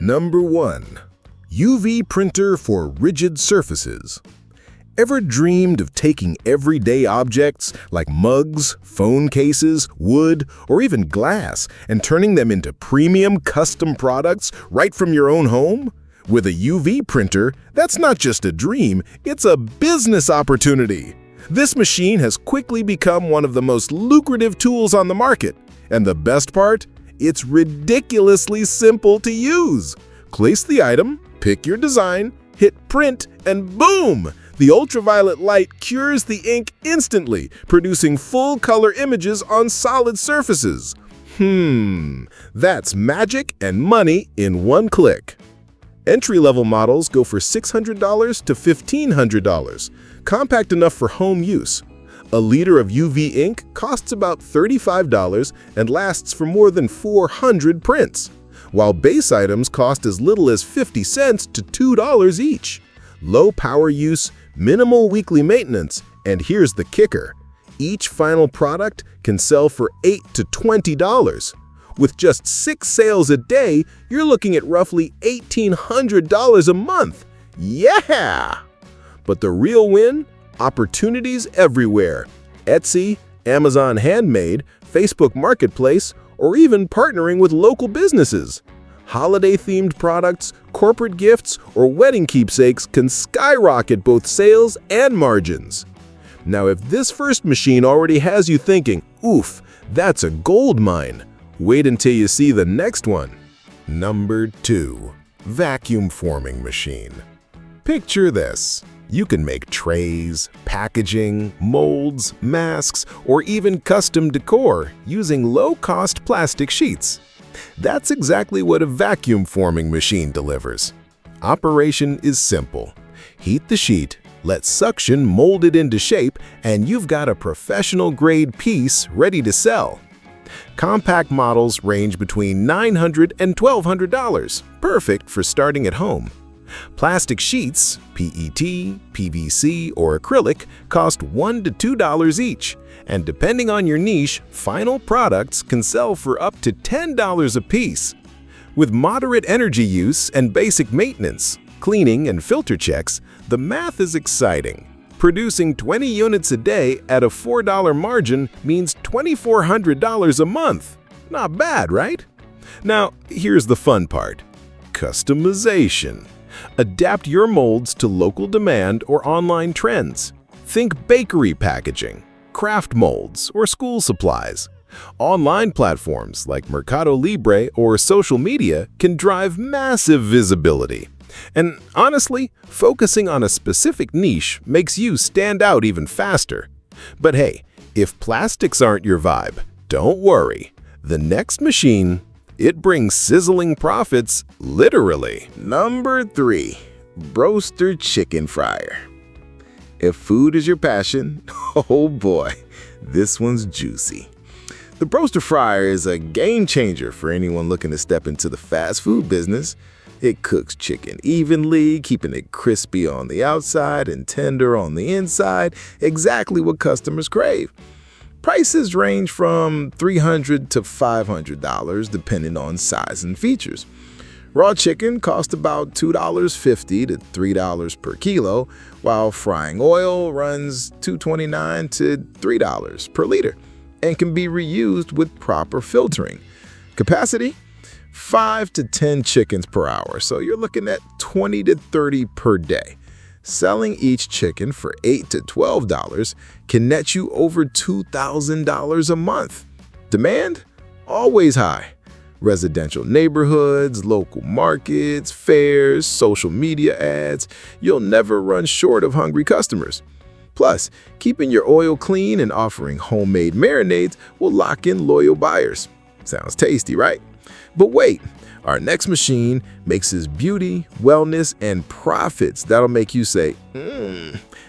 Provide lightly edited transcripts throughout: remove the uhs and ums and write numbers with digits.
Number 1. UV printer for rigid surfaces. Ever dreamed of taking everyday objects like mugs, phone cases, wood, or even glass and turning them into premium custom products right from your own home? With a UV printer, that's not just a dream, it's a business opportunity. This machine has quickly become one of the most lucrative tools on the market. And the best part? It's ridiculously simple to use. Place the item, pick your design, hit print, and boom! The ultraviolet light cures the ink instantly, producing full-color images on solid surfaces. That's magic and money in one click. Entry-level models go for $600 to $1,500, compact enough for home use. A liter of UV ink costs about $35 and lasts for more than 400 prints, while base items cost as little as 50 cents to $2 each. Low power use, minimal weekly maintenance, and here's the kicker. Each final product can sell for $8 to $20. With just 6 sales a day, you're looking at roughly $1,800 a month. Yeah! But the real win? Opportunities everywhere. Etsy, Amazon Handmade, Facebook Marketplace, or even partnering with local businesses. Holiday-themed products, corporate gifts, or wedding keepsakes can skyrocket both sales and margins. Now, if this first machine already has you thinking, oof, that's a gold mine, wait until you see the next one. Number 2. Vacuum forming machine. Picture this. You can make trays, packaging, molds, masks, or even custom decor using low-cost plastic sheets. That's exactly what a vacuum forming machine delivers. Operation is simple. Heat the sheet, let suction mold it into shape, and you've got a professional-grade piece ready to sell. Compact models range between $900 and $1,200, perfect for starting at home. Plastic sheets, PET, PVC, or acrylic, cost $1 to $2 each, and depending on your niche, final products can sell for up to $10 a piece. With moderate energy use and basic maintenance, cleaning, and filter checks, the math is exciting. Producing 20 units a day at a $4 margin means $2,400 a month. Not bad, right? Now, here's the fun part. Customization. Adapt your molds to local demand or online trends. Think bakery packaging, craft molds, or school supplies. Online platforms like Mercado Libre or social media can drive massive visibility. And honestly, focusing on a specific niche makes you stand out even faster. But hey, if plastics aren't your vibe, don't worry. The next machine, it brings sizzling profits, literally. Number 3. Broaster Chicken Fryer. If food is your passion, oh boy, this one's juicy. The Broaster Fryer is a game changer for anyone looking to step into the fast food business. It cooks chicken evenly, keeping it crispy on the outside and tender on the inside, exactly what customers crave. Prices range from $300 to $500 depending on size and features. Raw chicken costs about $2.50 to $3 per kilo, while frying oil runs $2.29 to $3 per liter and can be reused with proper filtering. Capacity? 5 to 10 chickens per hour, so you're looking at 20 to 30 per day. Selling each chicken for $8 to $12 can net you over $2,000 a month. Demand? Always high. Residential neighborhoods, local markets, fairs, social media ads, you'll never run short of hungry customers. Plus, keeping your oil clean and offering homemade marinades will lock in loyal buyers. Sounds tasty, right? But wait, our next machine mixes beauty, wellness, and profits that'll make you say,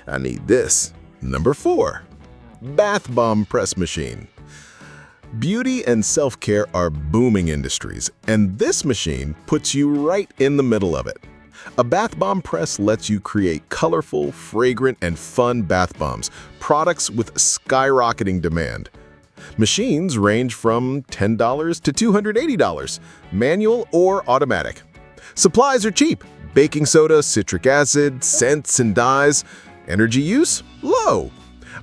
I need this. Number 4. Bath Bomb Press Machine. Beauty and self-care are booming industries, and this machine puts you right in the middle of it. A bath bomb press lets you create colorful, fragrant, and fun bath bombs, products with skyrocketing demand. Machines range from $10 to $280, manual or automatic. Supplies are cheap. Baking soda, citric acid, scents and dyes. Energy use? Low.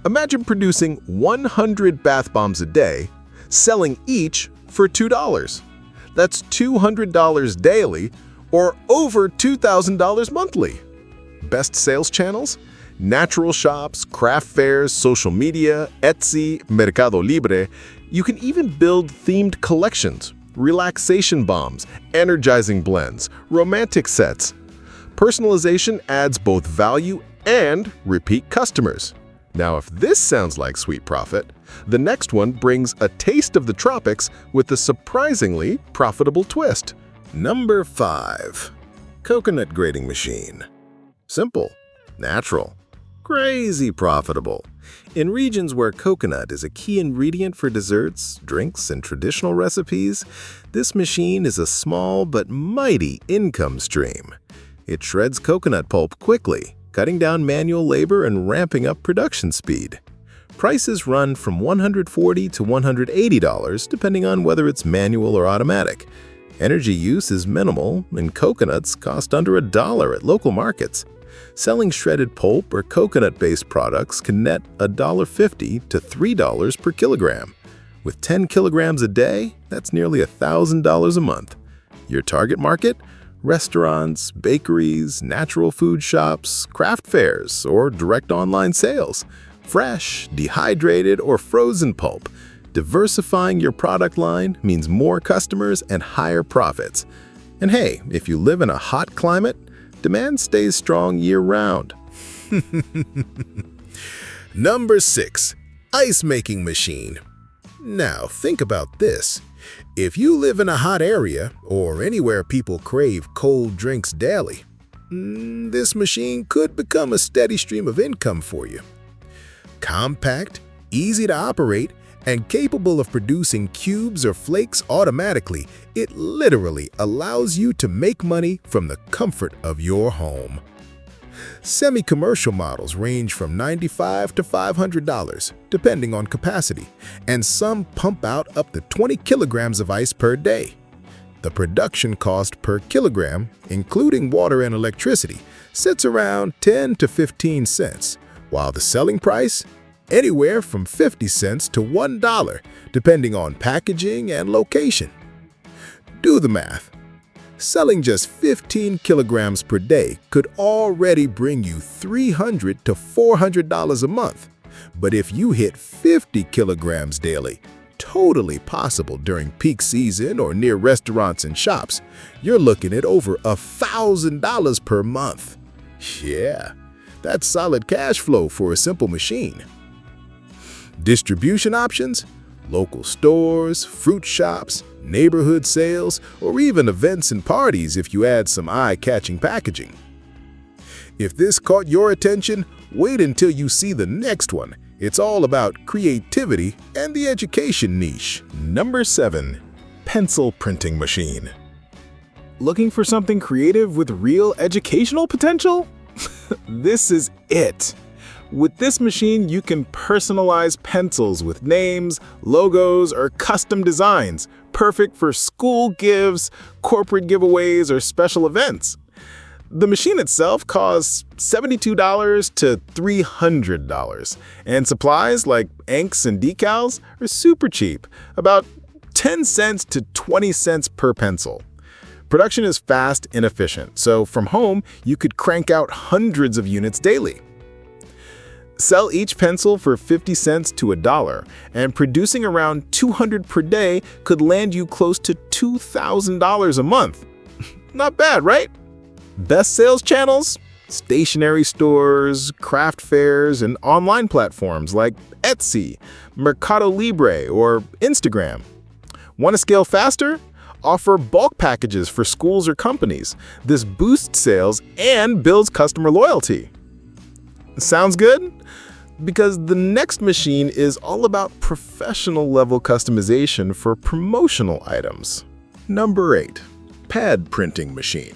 Imagine producing 100 bath bombs a day, selling each for $2. That's $200 daily, or over $2,000 monthly. Best sales channels? Natural shops, craft fairs, social media, Etsy, Mercado Libre. You can even build themed collections, relaxation bombs, energizing blends, romantic sets. Personalization adds both value and repeat customers. Now, if this sounds like sweet profit, the next one brings a taste of the tropics with a surprisingly profitable twist. Number 5. Coconut grating machine. Simple, natural, crazy profitable. In regions where coconut is a key ingredient for desserts, drinks, and traditional recipes, this machine is a small but mighty income stream. It shreds coconut pulp quickly, cutting down manual labor and ramping up production speed. Prices run from $140 to $180 depending on whether it's manual or automatic. Energy use is minimal, and coconuts cost under $1 at local markets. Selling shredded pulp or coconut-based products can net $1.50 to $3 per kilogram. With 10 kilograms a day, that's nearly $1,000 a month. Your target market? Restaurants, bakeries, natural food shops, craft fairs, or direct online sales. Fresh, dehydrated, or frozen pulp. Diversifying your product line means more customers and higher profits. And hey, if you live in a hot climate, demand stays strong year-round. Number 6. Ice making machine. Now, think about this. If you live in a hot area or anywhere people crave cold drinks daily, this machine could become a steady stream of income for you. Compact, easy to operate, and capable of producing cubes or flakes automatically, it literally allows you to make money from the comfort of your home. Semi-commercial models range from $95 to $500, depending on capacity, and some pump out up to 20 kilograms of ice per day. The production cost per kilogram, including water and electricity, sits around 10 to 15 cents, while the selling price? Anywhere from 50 cents to $1, depending on packaging and location. Do the math. Selling just 15 kilograms per day could already bring you $300 to $400 a month. But if you hit 50 kilograms daily, totally possible during peak season or near restaurants and shops, you're looking at over $1,000 per month. Yeah, that's solid cash flow for a simple machine. Distribution options? Local stores, fruit shops, neighborhood sales, or even events and parties if you add some eye-catching packaging. If this caught your attention, wait until you see the next one. It's all about creativity and the education niche. Number 7. Pencil printing machine. Looking for something creative with real educational potential? This is it. With this machine, you can personalize pencils with names, logos, or custom designs, perfect for school gifts, corporate giveaways, or special events. The machine itself costs $72 to $300, and supplies like inks and decals are super cheap, about 10 cents to 20 cents per pencil. Production is fast and efficient, so from home, you could crank out hundreds of units daily. Sell each pencil for 50 cents to $1, and producing around 200 per day could land you close to $2,000 a month. Not bad, right? Best sales channels? Stationery stores, craft fairs, and online platforms like Etsy, Mercado Libre, or Instagram. Want to scale faster? Offer bulk packages for schools or companies. This boosts sales and builds customer loyalty. Sounds good? Because the next machine is all about professional level customization for promotional items. Number 8. Pad printing machine.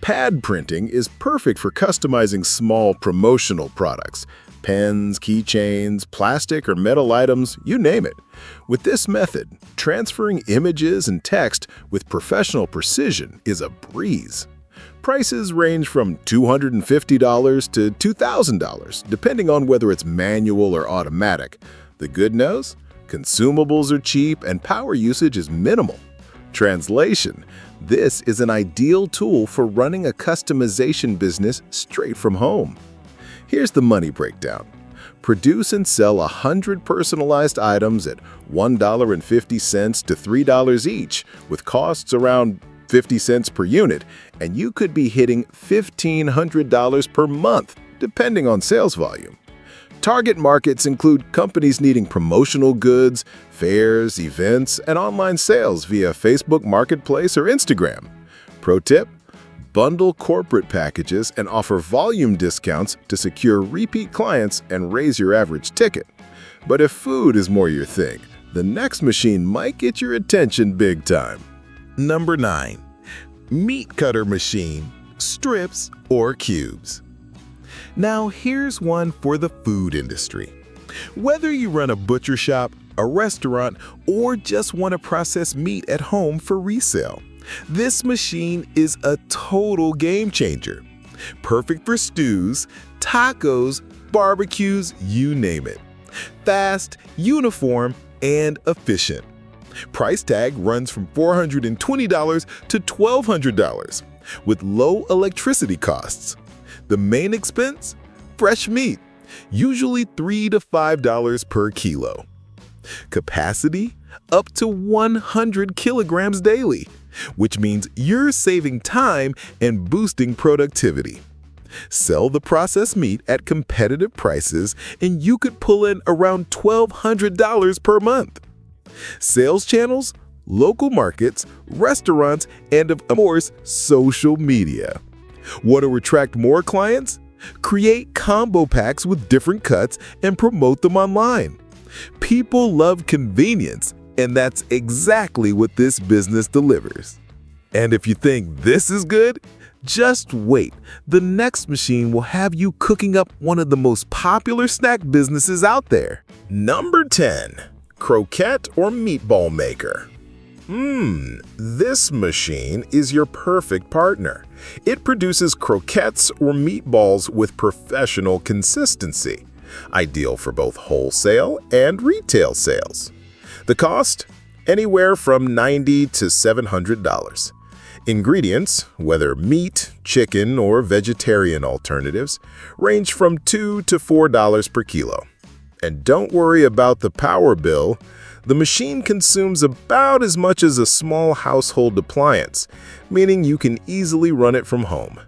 Pad printing is perfect for customizing small promotional products. Pens, keychains, plastic or metal items, you name it. With this method, transferring images and text with professional precision is a breeze. Prices range from $250 to $2,000, depending on whether it's manual or automatic. The good news? Consumables are cheap and power usage is minimal. Translation: this is an ideal tool for running a customization business straight from home. Here's the money breakdown. Produce and sell 100 personalized items at $1.50 to $3 each, with costs around 50 cents per unit, and you could be hitting $1,500 per month, depending on sales volume. Target markets include companies needing promotional goods, fairs, events, and online sales via Facebook Marketplace or Instagram. Pro tip: bundle corporate packages and offer volume discounts to secure repeat clients and raise your average ticket. But if food is more your thing, the next machine might get your attention big time. Number 9. Meat cutter machine, strips or cubes. Now here's one for the food industry. Whether you run a butcher shop, a restaurant, or just want to process meat at home for resale, this machine is a total game changer. Perfect for stews, tacos, barbecues, you name it. Fast, uniform, and efficient. Price tag runs from $420 to $1,200 with low electricity costs. The main expense? Fresh meat, usually $3 to $5 per kilo. Capacity? Up to 100 kilograms daily, which means you're saving time and boosting productivity. Sell the processed meat at competitive prices and you could pull in around $1,200 per month. Sales channels, local markets, restaurants, and of course, social media. Want to attract more clients? Create combo packs with different cuts and promote them online. People love convenience, and that's exactly what this business delivers. And if you think this is good, just wait. The next machine will have you cooking up one of the most popular snack businesses out there. Number 10. Croquette or Meatball Maker. This machine is your perfect partner. It produces croquettes or meatballs with professional consistency, ideal for both wholesale and retail sales. The cost? Anywhere from $90 to $700. Ingredients, whether meat, chicken, or vegetarian alternatives, range from $2 to $4 per kilo. And don't worry about the power bill. The machine consumes about as much as a small household appliance, meaning you can easily run it from home.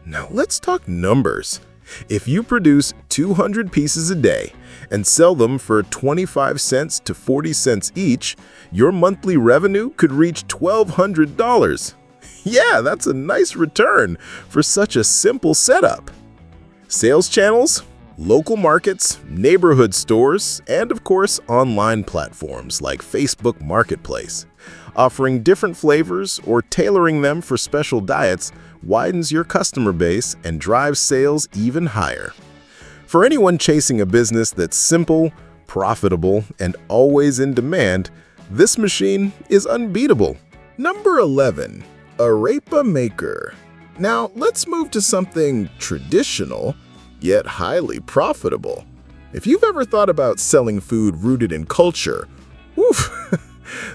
Now let's talk numbers. If you produce 200 pieces a day and sell them for 25 cents to 40 cents each, your monthly revenue could reach $1,200. Yeah, that's a nice return for such a simple setup. Sales channels? Local markets, neighborhood stores, and of course, online platforms like Facebook Marketplace. Offering different flavors or tailoring them for special diets widens your customer base and drives sales even higher. For anyone chasing a business that's simple, profitable, and always in demand, this machine is unbeatable. Number 11. Arepa Maker. Now, let's move to something traditional, yet highly profitable. If you've ever thought about selling food rooted in culture,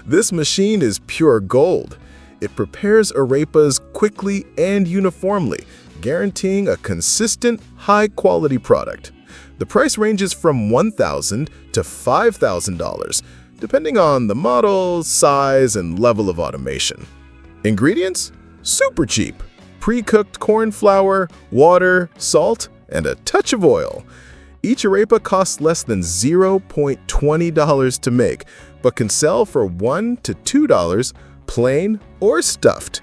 this machine is pure gold. It prepares arepas quickly and uniformly, guaranteeing a consistent, high-quality product. The price ranges from $1,000 to $5,000, depending on the model, size, and level of automation. Ingredients? Super cheap. Pre-cooked corn flour, water, salt, and a touch of oil. Each arepa costs less than $0.20 to make, but can sell for $1 to $2, plain or stuffed.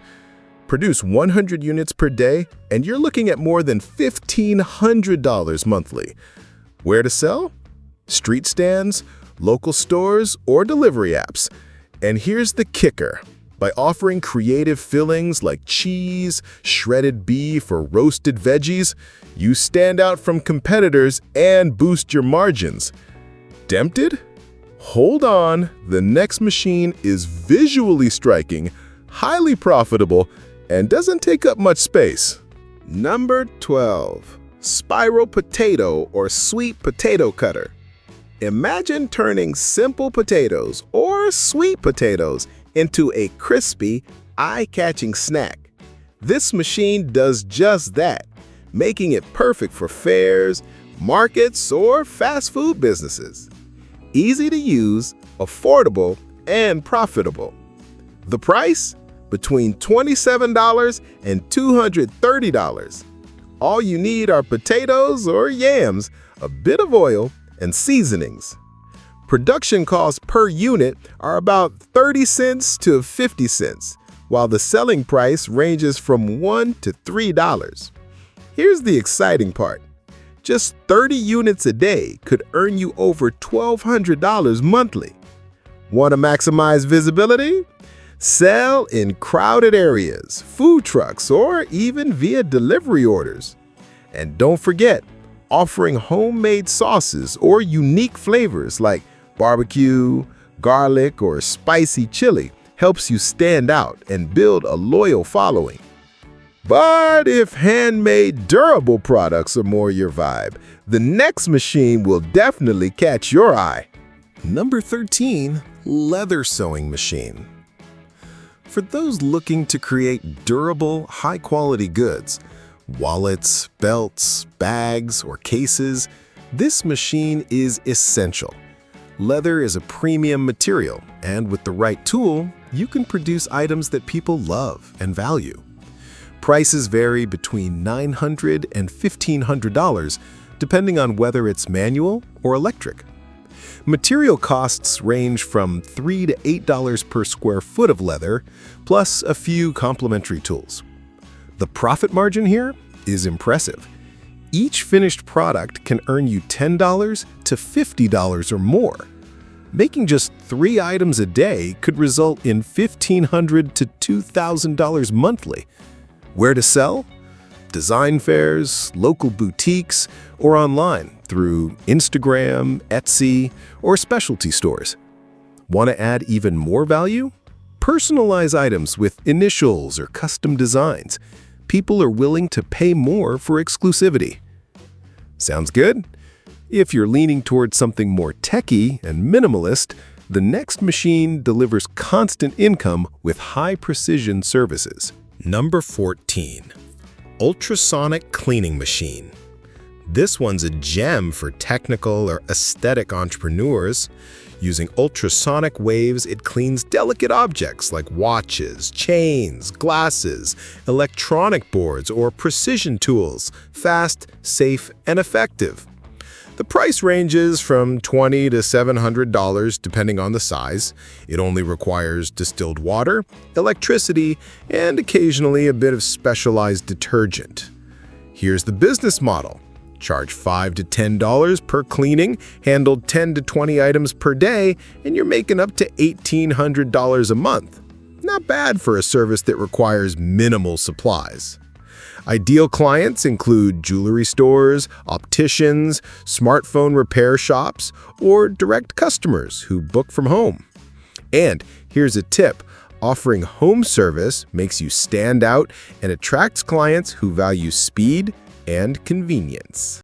Produce 100 units per day, and you're looking at more than $1,500 monthly. Where to sell? Street stands, local stores, or delivery apps. And here's the kicker. By offering creative fillings like cheese, shredded beef, or roasted veggies, you stand out from competitors and boost your margins. Tempted? Hold on, the next machine is visually striking, highly profitable, and doesn't take up much space. Number 12. Spiral potato or sweet potato cutter. Imagine turning simple potatoes or sweet potatoes into a crispy, eye-catching snack. This machine does just that, making it perfect for fairs, markets, or fast food businesses. Easy to use, affordable, and profitable. The price? Between $27 and $230. All you need are potatoes or yams, a bit of oil, and seasonings. Production costs per unit are about 30 cents to 50 cents, while the selling price ranges from $1 to $3. Here's the exciting part. Just 30 units a day could earn you over $1,200 monthly. Want to maximize visibility? Sell in crowded areas, food trucks, or even via delivery orders. And don't forget, offering homemade sauces or unique flavors like barbecue, garlic, or spicy chili helps you stand out and build a loyal following. But if handmade, durable products are more your vibe, the next machine will definitely catch your eye. Number 13. Leather sewing machine. For those looking to create durable, high-quality goods, wallets, belts, bags, or cases, this machine is essential. Leather is a premium material, and with the right tool, you can produce items that people love and value. Prices vary between $900 and $1,500, depending on whether it's manual or electric. Material costs range from $3 to $8 per square foot of leather, plus a few complementary tools. The profit margin here is impressive. Each finished product can earn you $10 to $50 or more. Making just 3 items a day could result in $1,500 to $2,000 monthly. Where to sell? Design fairs, local boutiques, or online through Instagram, Etsy, or specialty stores. Want to add even more value? Personalize items with initials or custom designs. People are willing to pay more for exclusivity. Sounds good? If you're leaning towards something more techy and minimalist, the next machine delivers constant income with high-precision services. Number 14. Ultrasonic cleaning machine. This one's a gem for technical or aesthetic entrepreneurs. Using ultrasonic waves, it cleans delicate objects like watches, chains, glasses, electronic boards, or precision tools, fast, safe, and effective. The price ranges from $20 to $700 depending on the size. It only requires distilled water, electricity, and occasionally a bit of specialized detergent. Here's the business model. Charge $5 to $10 per cleaning, handle 10 to 20 items per day, and you're making up to $1,800 a month. Not bad for a service that requires minimal supplies. Ideal clients include jewelry stores, opticians, smartphone repair shops, or direct customers who book from home. And here's a tip. Offering home service makes you stand out and attracts clients who value speed and convenience.